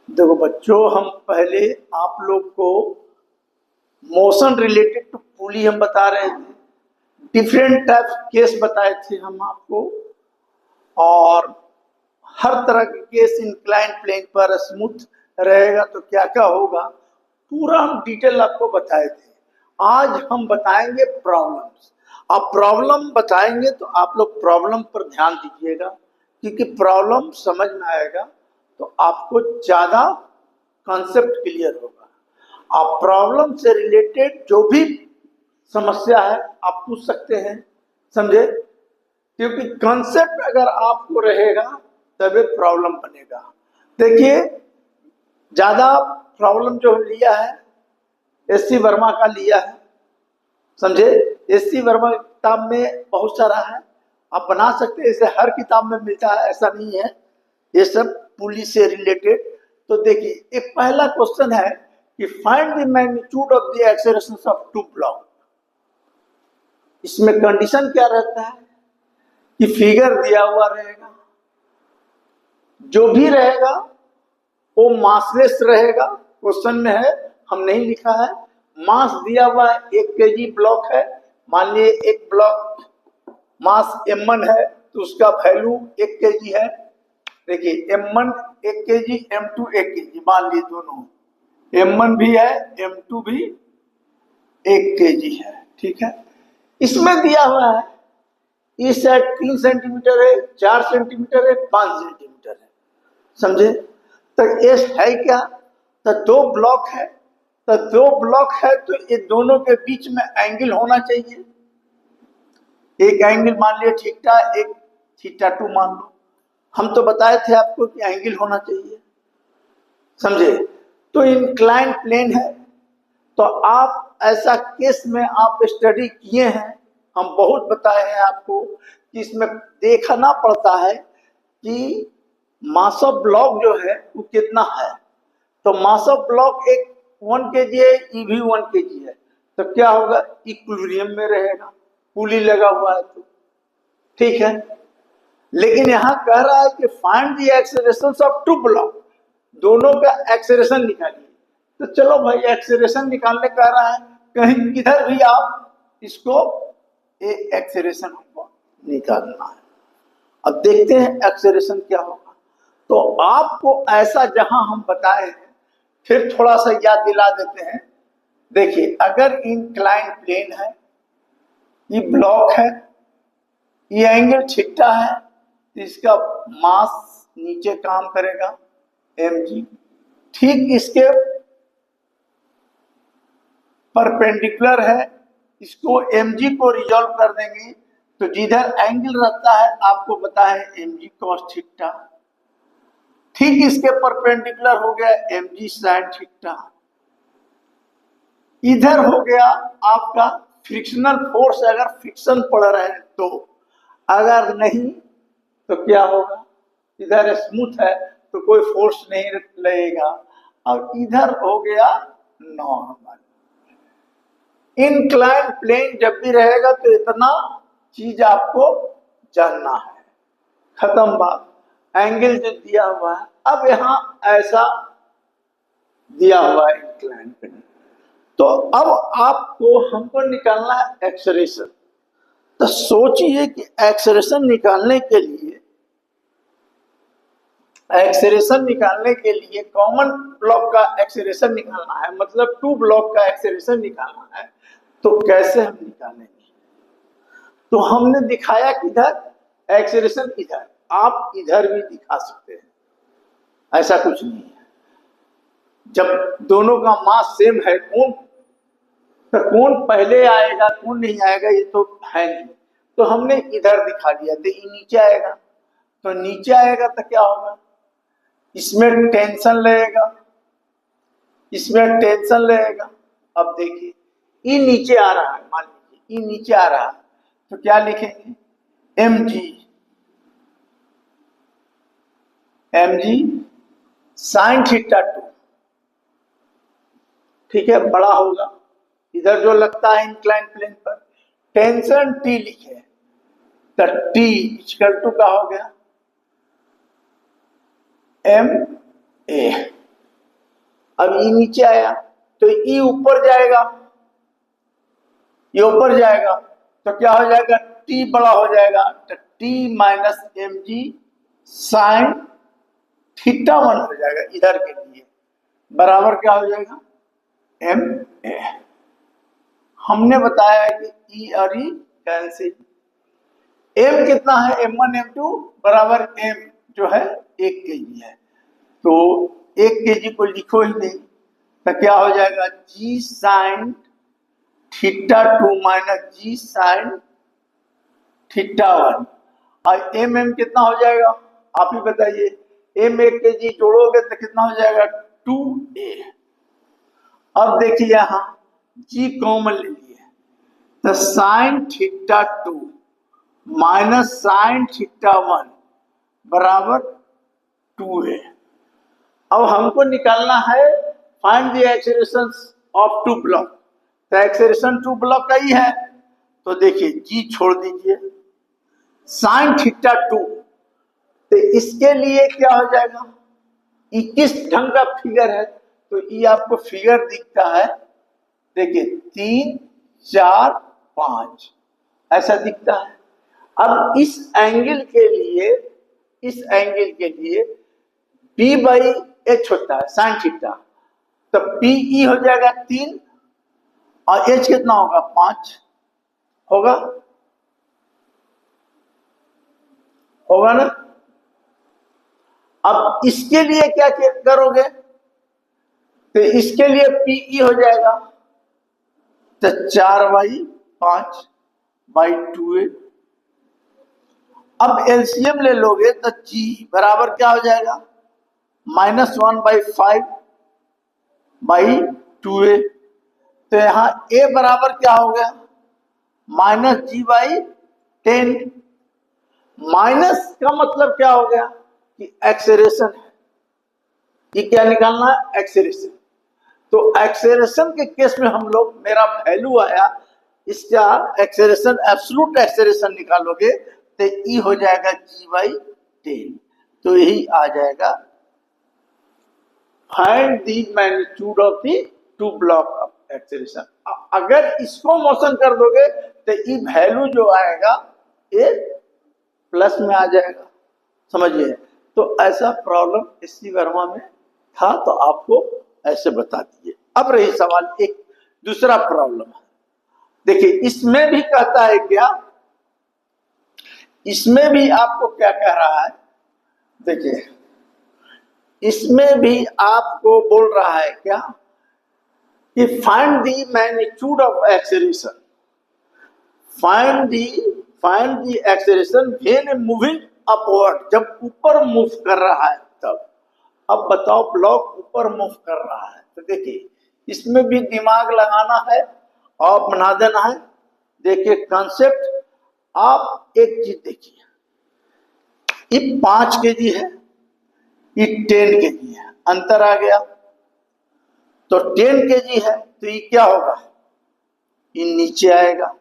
देखो बच्चों, हम पहले आप लोग को मोशन रिलेटेड टू पुली हम बता रहे थे। डिफरेंट टाइप केस बताए थे हम आपको, और हर तरह के केस इंक्लाइन प्लेन पर स्मूथ रहेगा तो क्या क्या होगा, पूरा हम डिटेल आपको बताए थे। आज हम बताएंगे प्रॉब्लम्स। अब प्रॉब्लम बताएंगे तो आप लोग प्रॉब्लम पर ध्यान दीजिएगा, क्योंकि प्रॉब्लम समझ में आएगा तो आपको ज्यादा कॉन्सेप्ट क्लियर होगा। आप प्रॉब्लम से रिलेटेड जो भी समस्या है आप पूछ सकते हैं, समझे? क्योंकि कॉन्सेप्ट अगर आपको रहेगा तभी प्रॉब्लम बनेगा। देखिए, ज्यादा प्रॉब्लम जो लिया है एससी वर्मा का लिया है, समझे? एससी वर्मा की किताब में बहुत सारा है, आप बना सकते हैं। इसे हर किताब में मिलता है ऐसा नहीं है, ये सब पुलिस से रिलेटेड। तो देखिए, एक पहला क्वेश्चन है कि find the magnitude of the acceleration of two block. इसमें कंडीशन क्या रहता है कि फिगर दिया हुआ रहेगा, जो भी रहेगा वो मासलेस रहेगा। क्वेश्चन में है, हम नहीं लिखा है। मास दिया हुआ है 1 kg ब्लॉक है, मान लिए एक ब्लॉक मास m1 है तो उसका वैल्यू 1 kg है। देखिए, m1 1 kg, m2 1 kg मान लिए, दोनों m1 भी है m2 भी 1 kg है, ठीक है। इसमें दिया हुआ है इस साइड 3 सेंटीमीटर है, 4 सेंटीमीटर है, 5 सेंटीमीटर है, समझे? तो एस है क्या? तो दो ब्लॉक है, तो ये दोनों के बीच में एंगल होना चाहिए। एक एंगल मान लिया थीटा, एक थीटा 2 मान लो। हम तो बताए थे आपको कि एंगल होना चाहिए, समझे? तो इंक्लाइन प्लेन है, तो आप ऐसा केस में आप स्टडी किए हैं, हम बहुत बताए हैं आपको कि इसमें देखना पड़ता है कि मास ऑफ ब्लॉक जो है वो कितना है। तो मास ऑफ ब्लॉक एक 1 kg है, ई भी 1 kg है, तो क्या होगा, इक्विलिब्रियम में रहेगा, पुली लगा हुआ है तो, ठीक है। लेकिन यहां कह रहा है कि find the acceleration of two block, दोनों का एक्सेलरेशन निकालिए। तो चलो भाई, एक्सेलरेशन निकालने कह रहा है, कहीं किधर भी आप इसको एक्सेलरेशन हमको निकालना है। अब देखते हैं एक्सेलरेशन क्या होगा। तो आपको ऐसा जहां हम बताए हैं फिर थोड़ा सा याद दिला देते हैं। देखिए, अगर इंक्लाइन प्लेन है, ये ब्लॉक है, ये एंगल थीटा है, तो इसका मास नीचे काम करेगा mg। ठीक इसके परपेंडिकुलर है, इसको mg को रिजॉल्व कर देंगे तो जिधर एंगल रहता है आपको पता है mg cos थीटा, ठीक इसके परपेंडिकुलर हो गया mg sin थीटा। इधर हो गया आपका फ्रिक्शनल फोर्स, अगर फ्रिक्शन पड़ रहे हैं तो, अगर नहीं तो क्या होगा, इधर स्मूथ है तो कोई फोर्स नहीं लगेगा। अब इधर हो गया नॉर्मल। इनक्लाइन प्लेन जब भी रहेगा तो इतना चीज आपको जानना है, खत्म बात। एंगल जो दिया हुआ है, अब यहां ऐसा दिया हुआ है इंक्लाइन प्लेन, तो अब आपको हमको निकालना है एक्सेलरेशन। तो सोचिए कि एक्सेलरेशन निकालने के लिए कॉमन ब्लॉक का एक्सेलरेशन निकालना है, मतलब टू ब्लॉक का एक्सेलरेशन निकालना है। तो कैसे हम निकालेंगे? तो हमने दिखाया किधर एक्सेलरेशन, इधर। आप इधर भी दिखा सकते हैं, ऐसा कुछ नहीं है। जब दोनों का मास सेम है, कौन पहले आएगा कौन नहीं आएगा ये तो है नहीं। तो हमने इधर दिखा दिया, तो ये नीचे आएगा, तो नीचे आएगा तो क्या होगा, इसमें टेंशन लगेगा, इसमें टेंशन लगेगा। अब देखिए, ई नीचे आ रहा है, मान लीजिए ई नीचे आ रहा है, तो क्या लिखेंगे, mg sin थीटा 2, ठीक है, बड़ा होगा। इधर जो लगता है इंक्लाइन प्लेन पर, टेंशन T लिखे, तो T इक्वल टू का हो गया m a, अब ई नीचे आया तो ई ऊपर जाएगा, ये ऊपर जाएगा तो क्या हो जाएगा, टी बड़ा हो जाएगा, तो T minus m g sine theta 1 हो जाएगा इधर के लिए, बराबर क्या हो जाएगा, एम ए। हमने बताया कि ई और ई कैंसिल, एम कितना है, m1 m2 बराबर एम जो है 1 kg है, तो 1 kg को लिखो ही नहीं, तो क्या हो जाएगा, जी साइन थीटा 2 माइनस जी साइन थीटा 1, और एम कितना हो जाएगा, आप ही बताइए, एम 1 kg जोड़ोगे तो कितना हो जाएगा, 2a। अब देखिए यहां जी कॉमन ले लिए, तो sine theta 2 minus sine theta 1 बराबर 2a। अब हमको निकालना है find the acceleration of two block, तो एक्सेलरेशन टू ब्लॉक का ही है, तो देखिए जी छोड़ दीजिए, साइन थीटा 2, तो इसके लिए क्या हो जाएगा, 21 ढंग का फिगर है, तो ये आपको फिगर दिखता है, देखिए 3 4 5 ऐसा दिखता है। अब इस एंगल के लिए, इस एंगल के लिए P बाई एच होता है साइन थीटा, तो PE हो जाएगा 3 और H कितना होगा, 5 होगा, होगा ना। अब इसके लिए क्या करोगे, तो इसके लिए PE हो जाएगा, तो 4/5 बाई 2a। अब एलसीएम ले लोगे तो G बराबर क्या हो जाएगा, -1/5 बाई 2a, तो यहां a बराबर क्या हो गया, -G/10। माइनस का मतलब क्या हो गया कि एक्सेलरेशन है, कि क्या निकालना है, एक्सेलरेशन। तो एक्सेलरेशन के केस में हम लोग, मेरा वैल्यू आया, इसका एक्सेलरेशन एब्सोल्यूट एक्सेलरेशन निकालोगे तो ई हो जाएगा G/10, तो यही आ जाएगा find the magnitude of the two block of acceleration. अगर इसको मोशन कर दोगे तो ई वैल्यू जो आएगा ये प्लस में आ जाएगा, समझिए। तो ऐसा प्रॉब्लम एससी वर्मा में था, तो आपको ऐसे बता दिए। अब रही सवाल एक दूसरा प्रॉब्लम है, देखिए इसमें भी कहता है क्या, इसमें भी आपको क्या कह रहा है, देखिए इसमें भी आपको बोल रहा है क्या कि find the magnitude of acceleration, find the acceleration when moving upward, जब ऊपर मूव कर रहा है तब। अब बताओ ब्लॉक ऊपर मूव कर रहा है, तो देखिए इसमें भी दिमाग लगाना है और बना देना है। देखिए कॉन्सेप्ट, आप एक चीज देखिए, ये 5 kg है, ये 10 kg है, अंतर आ गया, तो 10 kg है तो ये क्या होगा, ये नीचे आएगा।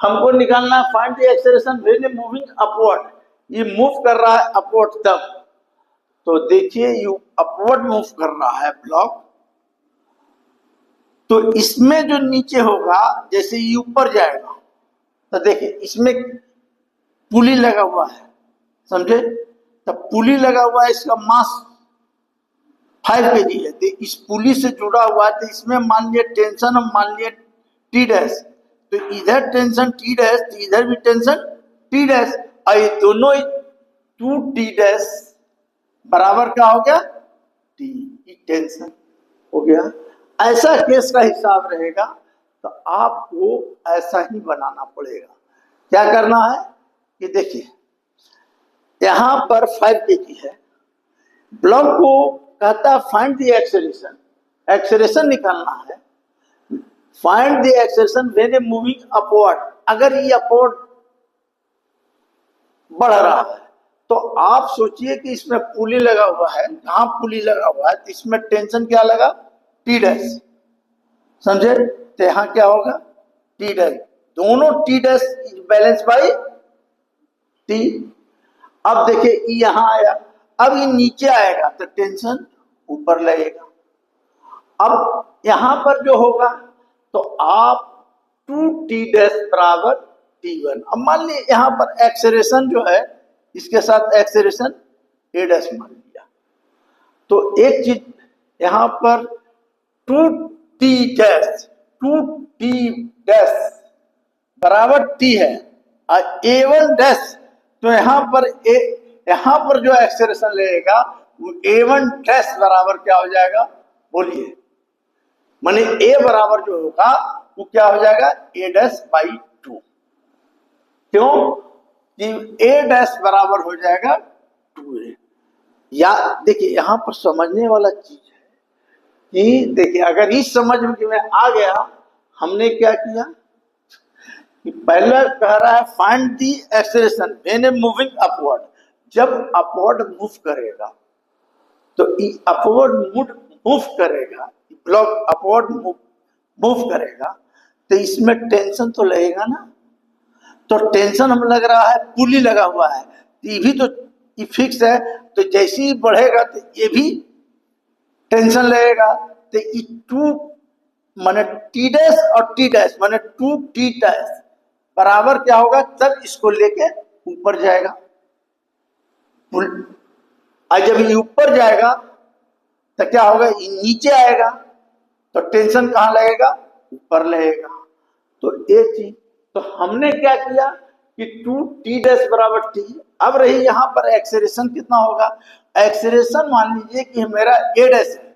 हमको निकालना find the acceleration when moving upward, ये मूव कर रहा है अपवर्ड तब, तो देखिए ये अपवर्ड मूव कर रहा है ब्लॉक, तो इसमें जो नीचे होगा, जैसे ये ऊपर जाएगा, तो देखिए इसमें पुली लगा हुआ है, समझे, तो पुली लगा हुआ है, इसका मास 5 kg है, तो इस पुली से जुड़ा हुआ है, तो इसमें मान लिया टेंशन, मान लिया टी डैश, तो इधर टेंशन टी डैश, तो इधर भी टेंशन टी डैश, और ये दोनों 2t डैश बराबर क्या हो गया, टी टेंशन हो गया। ऐसा केस का हिसाब रहेगा, तो आपको ऐसा ही बनाना पड़ेगा। क्या करना है कि देखिए यहां पर 5 kg है, ब्लॉक को कहता है फाइंड द एक्सेलरेशन, एक्सेलरेशन निकालना है, find the acceleration when a moving upward. अगर ये अपवर्ड बढ़ रहा है, तो आप सोचिए कि इसमें पुली लगा हुआ है, जहां पुली लगा हुआ है तो इसमें टेंशन क्या लगा, टी डैश, समझे, तो यहां क्या होगा, टी डैश, दोनों T dash balance by T. अब देखिए यहां आया, अब ये नीचे आएगा तो टेंशन ऊपर लगेगा, अब यहां पर जो होगा तो आप 2t डैश बराबर t1। अब मान लीजिए यहां पर एक्सेलरेशन जो है इसके साथ एक्सेलरेशन a डैश मान लिया, तो एक चीज यहां पर 2t डैश बराबर t है और a1 डैश, तो यहां पर जो एक्सेलरेशन लगेगा वो a1 डैश बराबर क्या हो जाएगा बोलिए, माने a बराबर जो होगा वो क्या हो जाएगा a डैश बाई 2। क्यों कि a डैश बराबर हो जाएगा 2a। या देखिए यहां पर समझने वाला चीज है कि देखिए अगर इस समझ में आ गया, हमने क्या किया कि पहले कह रहा है find the acceleration when a moving upward. जब अपवर्ड मूव करेगा तो अपवर्ड मूव करेगा, ब्लॉक अपवर्ड मूव करेगा तो इसमें टेंशन तो लगेगा ना। तो टेंशन हमें लग रहा है पुली लगा हुआ है, ये भी तो ये फिक्स है, तो जैसे ही बढ़ेगा तो ये भी टेंशन लगेगा। तो ये 2 माने टी डैश और टी डैश माने 2t डैश बराबर क्या होगा, तब इसको लेके ऊपर जाएगा। और जब ये ऊपर जाएगा तो क्या होगा, ये नीचे आएगा तो टेंशन कहाँ लगेगा, ऊपर लगेगा। तो ये चीज तो हमने क्या किया कि 2t डैश बराबर t। अब रही यहाँ पर एक्सेलरेशन कितना होगा, एक्सेलरेशन मान लीजिए कि मेरा a डैश है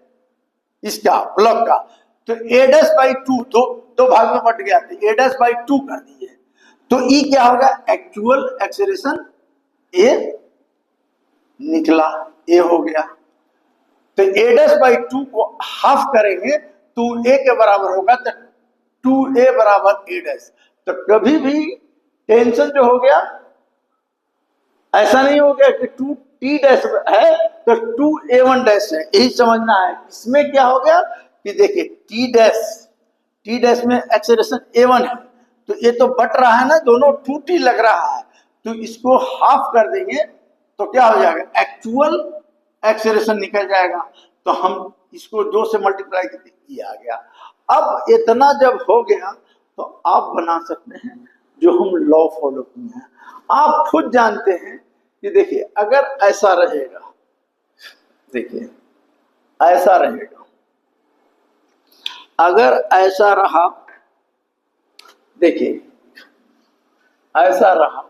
इसका ब्लॉक का, तो a डैश बाई 2 दो भाग में बट गया था, a डैश बाई 2 कर दिए तो e क्या होगा, एक्चुअल एक्सेलरेशन a निकला, a हो गया। तो a डैश बाई 2 को हाफ करेंगे तो a के बराबर होगा, तो 2a बराबर a डैश। तो कभी भी टेंशन जो हो गया ऐसा नहीं हो गया कि 2t डैश है तो 2a1 डैश है, यही समझना है। इसमें क्या हो गया कि देखिए टी डैश में एक्सेलरेशन a1 है, तो ये तो बट रहा है ना, दोनों 2t लग रहा है, तो इसको हाफ कर देंगे तो क्या हो जाएगा, एक्चुअल एक्सेलरेशन निकल जाएगा। तो हम इसको 2 से मल्टीप्लाई करके ये आ गया। अब इतना जब हो गया तो आप बना सकते हैं जो हम लॉ फॉलो किए हैं। आप खुद जानते हैं कि देखिए अगर ऐसा रहेगा, देखिए ऐसा रहेगा, अगर ऐसा रहा, देखिए ऐसा रहा,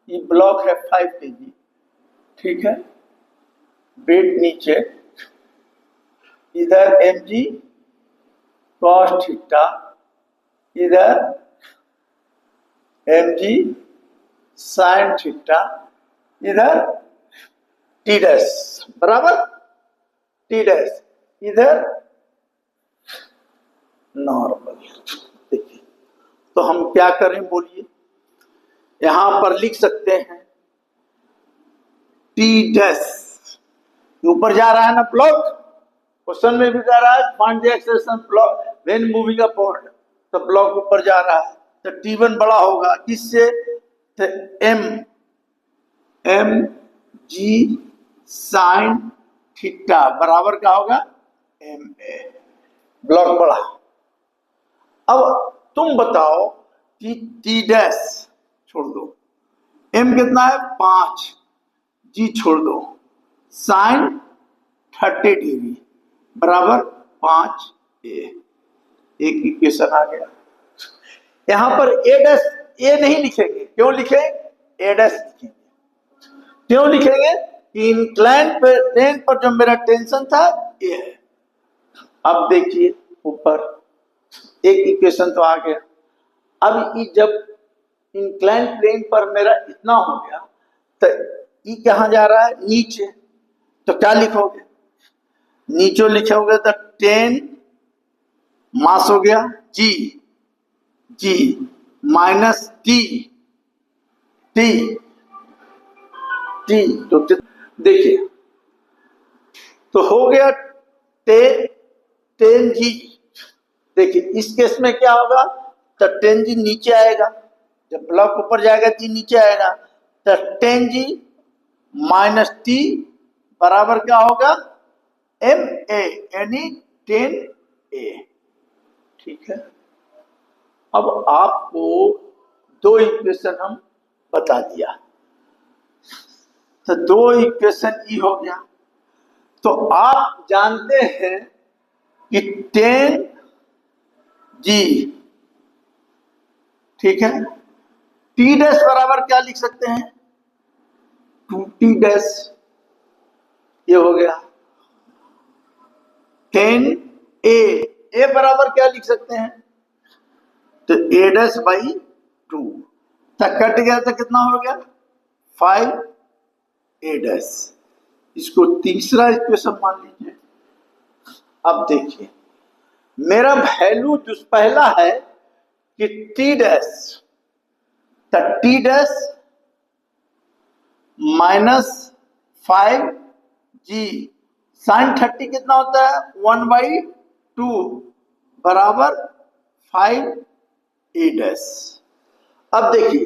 ये ब्लॉक है 5 kg, ठीक है, वेट नीचे, इधर mg cos थीटा, इधर mg sin थीटा, इधर t डैश बराबर t डैश, इधर नॉर्मल। देखिए तो हम क्या करें बोलिए, यहां पर लिख सकते हैं t डैश, ऊपर जा रहा है ना ब्लॉक, क्वेश्चन में भी जा रहा है find the acceleration block when moving upward, तो ब्लॉक ऊपर जा रहा है तो t1 बड़ा होगा किससे, तो m g साइन थीटा बराबर क्या होगा ma, ब्लॉक बड़ा। अब तुम बताओ कि t डैश छोड़ दो, m कितना है 5, g छोड़ दो, साइन 30 डिग्री बराबर 5a, एक इक्वेशन आ गया। यहां पर a डैश a नहीं लिखेंगे, क्यों लिखेंगे a डैश लिखेंगे, क्यों लिखेंगे कि इंक्लाइन प्लेन पर जो मेरा टेंशन था ये है। अब देखिए ऊपर एक इक्वेशन तो आ गया। अब ये जब इंक्लाइन प्लेन पर मेरा इतना हो गया तो ये कहां जा रहा है, नीचे, तो क्या लिखोगे, नीचे लिखोगे तो 10 मास हो गया जी माइनस टी तो देखिए तो हो गया 10g। देखिए इस केस में क्या होगा, तो 10g नीचे आएगा, जब ब्लॉक ऊपर जाएगा जी नीचे आएगा, तो 10g माइनस टी बराबर क्या होगा ma, यानी 10 ए। ठीक है, अब आपको दो इक्वेशन हम बता दिया, तो दो इक्वेशन ई हो गया। तो आप जानते हैं कि 10G, ठीक है, T डैश बराबर क्या लिख सकते हैं, 2T डैश, ये हो गया। 10A बराबर क्या लिख सकते हैं, तो A डैश बाई 2, तक कट गया तो कितना हो गया 5A डैश। इसको तीसरा इक्वेशन मान लीजिए। अब देखिए, मेरा वैल्यू जो पहला है कि T डैश, तो T dash minus 5G sine 30 कितना होता है 1/2 बराबर 5A डैश। अब देखिए,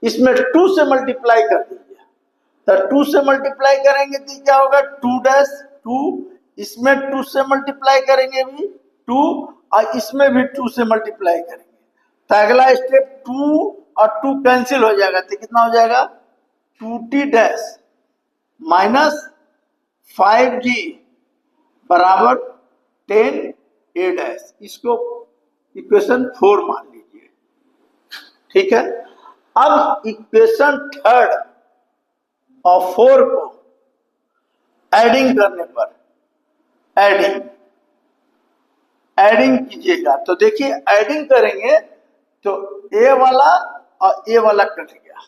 इसमें 2 से मल्टीप्लाई कर दीजिए, तो 2 से मल्टीप्लाई करेंगे तो क्या होगा 2 डैश 2, इसमें 2 से मल्टीप्लाई करेंगे भी 2, और इसमें भी 2 से मल्टीप्लाई करेंगे, तो अगला स्टेप 2 और 2 कैंसिल हो जाएगा, तो कितना हो जाएगा 2T डैश माइनस 5G बराबर 10A डैश। इसको इक्वेशन 4 मान लीजिए। ठीक है, अब इक्वेशन 3 और 4 को एडिंग करने पर, एडिंग कीजिएगा, तो देखिए एडिंग करेंगे तो ए वाला और ए वाला कट गया,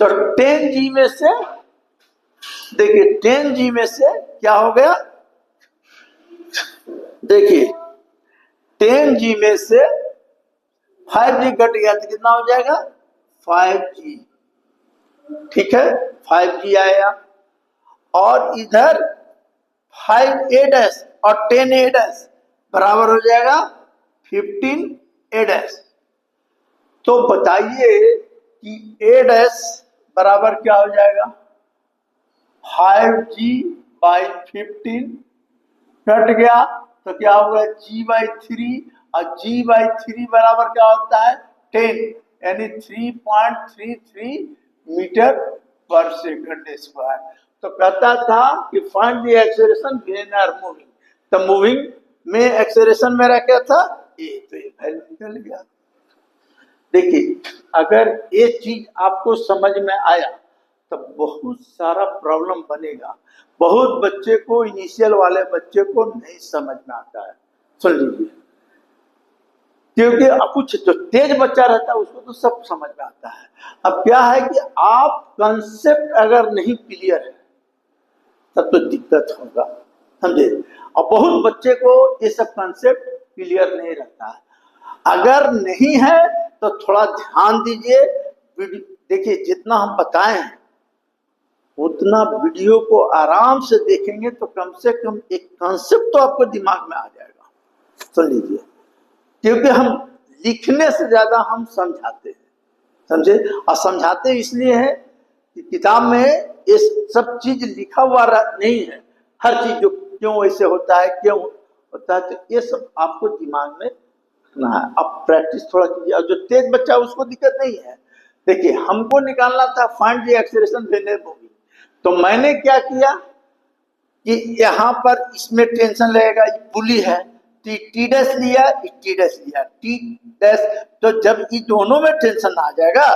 तो 10G में से, देखिए 10G में से क्या हो गया, देखिए 10G में से 5G कट गया तो कितना हो जाएगा 5G। ठीक है, 5G आया, और इधर 5A डैश और 10A डैश बराबर हो जाएगा 15A डैश। तो बताइए कि A डैश बराबर क्या हो जाएगा 5G बाई 15, कट गया तो क्या होगा G/3, और G/3 बराबर क्या होता है 10, यानी 3.33 मीटर पर सेकंड स्क्वायर। तो कहता था कि find the acceleration when are moving, तो मूविंग में एक्सेलरेशन मेरा क्या था ए, तो ये वैल्यू निकल गया। देखिए, अगर ये चीज आपको समझ में आया तो बहुत सारा प्रॉब्लम बनेगा। बहुत बच्चे को, इनिशियल वाले बच्चे को नहीं समझ में आता है, सुन लीजिए, क्योंकि कुछ जो तेज बच्चा रहता है उसको तो सब समझ में आता है। अब क्या है कि आप कंसेप्ट अगर नहीं क्लियर है तब तो दिक्कत होगा, समझे। और बहुत बच्चे को ये सब कंसेप्ट क्लियर नहीं रहता है। अगर नहीं है तो थोड़ा ध्यान दीजिए, देखिए जितना हम बताएं उतना वीडियो को आराम से देखेंगे तो कम से कम एक कंसेप्ट तो आपको दिमाग में आ जाएगा, सुन लीजिए। क्योंकि हम लिखने से ज्यादा हम समझाते हैं, समझे, और समझाते इसलिए है कि किताब में ये सब चीज लिखा हुआ नहीं है, हर चीज जो क्यों ऐसे होता है, क्यों होता है, तो ये सब आपको दिमाग में रखना है। अब प्रैक्टिस थोड़ा कीजिए, और जो तेज बच्चा उसको दिक्कत नहीं है। देखिए, हमको निकालना था find the acceleration when moving, तो मैंने क्या किया कि यहाँ पर इसमें टेंशन लगेगा, पुली है, टी डैश लिया, टी डैश लिया, टी डैश, तो जब ये दोनों में टेंशन आ जाएगा,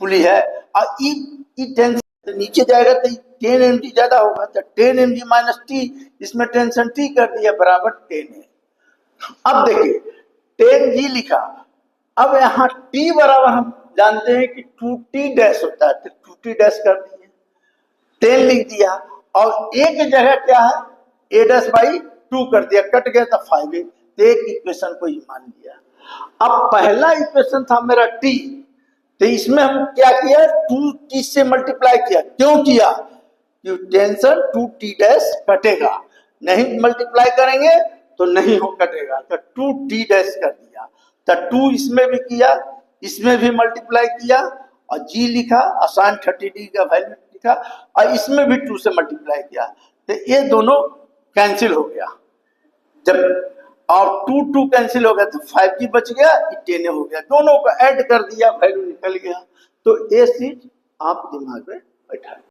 पुली है और ई टेंशन नीचे जाएगा तो 10 mg ज्यादा होगा, तो 10 mg माइनस टी, इसमें टेंशन टी कर दिया बराबर 10 है। अब देखिए 10G लिखा, अब यहाँ टी बराबर हम जानते हैं कि 2T डैश होता है, तो 2T डैश कर दिए, 10 लिख दिया, और एक जगह क्या है A डैश बाई 2 कर दिया, कट गया तो 5A, तो एक इक्वेशन को ही मान लिया। अब पहला इक्वेशन था मेरा T, तो इसमें हम क्या किया 2T से मल्टीप्लाई किया, क्यों किया कि टेंशन 2T डैश कटेगा, नहीं मल्टीप्लाई करेंगे तो नहीं हो कटेगा, तो 2T डैश कर दिया, तो 2 इसमें भी किया, इसमें भी मल्टीप्लाई किया, और G लिखा, आसान 30D का वैल्यू लिखा, और इसमें भी 2 से मल्टीप्लाई किया, तो ये दोनों कैंसिल हो गया, जब और 2 कैंसिल हो गया तो 5G बच गया, 10 हो गया, दोनों को ऐड कर दिया, वैल्यू निकल गया। तो ये चीज आप दिमाग में बैठा।